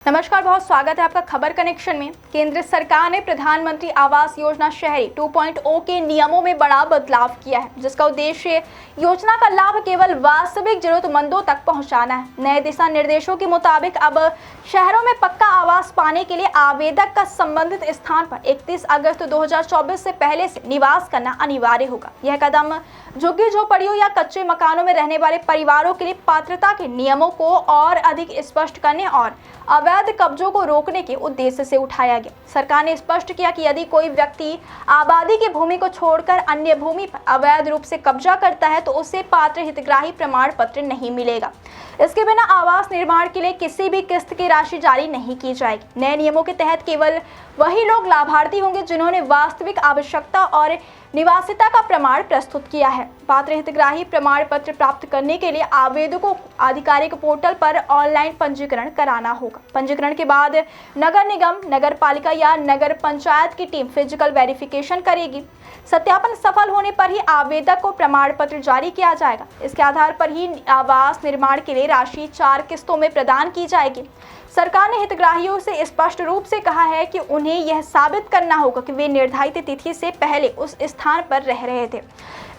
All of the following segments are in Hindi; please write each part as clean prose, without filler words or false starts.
नमस्कार, बहुत स्वागत है आपका खबर कनेक्शन में। केंद्र सरकार ने प्रधानमंत्री आवास योजना शहरी 2.0 के नियमों में बड़ा बदलाव किया है, जिसका उद्देश्य योजना का लाभ केवल वास्तविक जरूरतमंदों तक पहुंचाना है। नए दिशा निर्देशों के मुताबिक अब शहरों में पक्का आवास पाने के लिए आवेदक का संबंधित स्थान पर 31 अगस्त 2024 से पहले से निवास करना अनिवार्य होगा। यह कदम झुग्गी झोपड़ियों या कच्चे मकानों में रहने वाले परिवारों के लिए पात्रता के नियमों को और अधिक स्पष्ट करने और अवैध कब्जों को रोकने के उद्देश्य से उठाया गया। सरकार ने स्पष्ट किया कि यदि कोई व्यक्ति आबादी की भूमि को छोड़कर अन्य भूमि पर अवैध रूप से कब्जा करता है तो उसे पात्र हितग्राही प्रमाण पत्र नहीं मिलेगा। इसके बिना आवास निर्माण के लिए किसी भी किस्त की राशि जारी नहीं की जाएगी। नए नियमों के तहत केवल वही लोग लाभार्थी होंगे जिन्होंने वास्तविक आवश्यकता और निवासिता का प्रमाण प्रस्तुत किया है। पात्र हितग्राही प्रमाण पत्र प्राप्त करने के लिए आवेदकों को आधिकारिक पोर्टल पर ऑनलाइन पंजीकरण कराना होगा। पंजीकरण के बाद नगर निगम, नगर पालिका या नगर पंचायत की टीम फिजिकल वेरिफिकेशन करेगी। सत्यापन सफल होने पर ही आवेदक को प्रमाण पत्र जारी किया जाएगा। इसके आधार पर ही आवास निर्माण के लिए राशि 4 किस्तों में प्रदान की जाएगी। सरकार ने हितग्राहियों से स्पष्ट रूप से कहा है कि उन्हें यह साबित करना होगा कि वे निर्धारित तिथि से पहले उस स्थान पर रह रहे थे।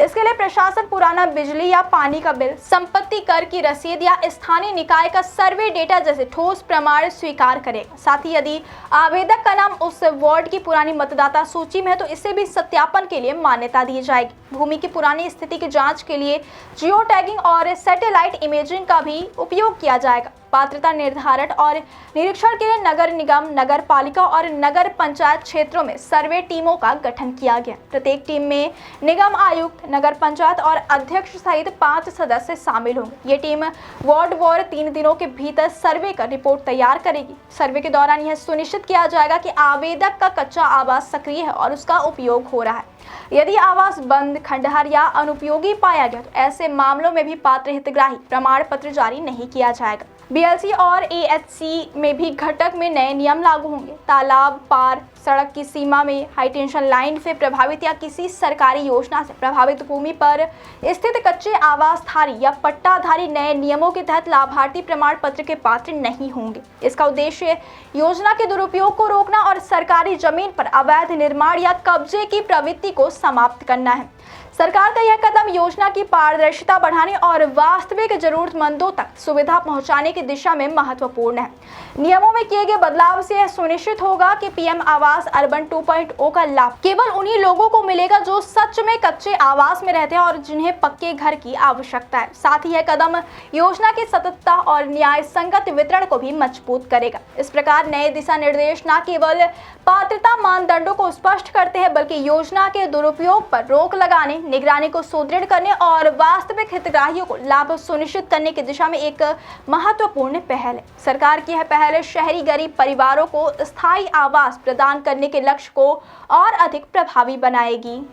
इसके लिए प्रशासन पुराना बिजली या पानी का बिल, संपत्ति कर की रसीद या स्थानीय निकाय का सर्वे डेटा जैसे ठोस प्रमाण स्वीकार करेगा। साथ ही यदि आवेदक का नाम उस वार्ड की पुरानी मतदाता सूची में है तो इसे भी सत्यापन के लिए मान्यता दी जाएगी। भूमि की पुरानी स्थिति की जांच के लिए जियो टैगिंग और सैटेलाइट इमेजिंग का भी उपयोग किया जाएगा। पात्रता निर्धारण और निरीक्षण के लिए नगर निगम, नगर पालिका और नगर पंचायत क्षेत्रों में सर्वे टीमों का गठन किया गया। प्रत्येक टीम में निगम आयुक्त, नगर पंचायत और अध्यक्ष सहित 5 सदस्य शामिल होंगे। ये टीम वार्ड वार 3 दिनों के भीतर सर्वे कर रिपोर्ट तैयार करेगी। सर्वे के दौरान यह सुनिश्चित किया जाएगा कि आवेदक का कच्चा आवास सक्रिय है और उसका उपयोग हो रहा है। यदि आवास बंद, खंडहर या अनुपयोगी पाया गया तो ऐसे मामलों में भी पात्र हितग्राही प्रमाण पत्र जारी नहीं किया जाएगा। बीएलसी और एएचसी में भी घटक में नए नियम लागू होंगे। तालाब पार, सड़क की सीमा में, हाई टेंशन लाइन से प्रभावित या किसी सरकारी योजना से प्रभावित भूमि पर स्थित कच्चे आवासधारी या पट्टाधारी नए नियमों के तहत लाभार्थी प्रमाण पत्र के पात्र नहीं होंगे। इसका उद्देश्य योजना के दुरुपयोग को रोकना और सरकारी जमीन पर अवैध निर्माण या कब्जे की प्रवृत्ति को समाप्त करना है। सरकार का यह कदम योजना की पारदर्शिता बढ़ाने और वास्तविक जरूरतमंदों तक सुविधा पहुंचाने की दिशा में महत्वपूर्ण है। नियमों में किए गए बदलाव से यह सुनिश्चित होगा कि पीएम आवास अर्बन 2.0 का लाभ केवल उन्हीं लोगों को मिलेगा जो सच में कच्चे आवास में रहते हैं और जिन्हें पक्के घर की आवश्यकता है। साथ ही यह कदम योजना की सततता और न्याय संगत वितरण को भी मजबूत करेगा। इस प्रकार नए दिशा निर्देश न केवल पात्रता मानदंडों को स्पष्ट करते हैं बल्कि योजना के दुरुपयोग पर रोक लगाने, निगरानी को सुदृढ़ करने और वास्तविक हितग्राहियों को लाभ सुनिश्चित करने की दिशा में एक महत्वपूर्ण पहल है। सरकार की यह पहल शहरी गरीब परिवारों को स्थायी आवास प्रदान करने के लक्ष्य को और अधिक प्रभावी बनाएगी।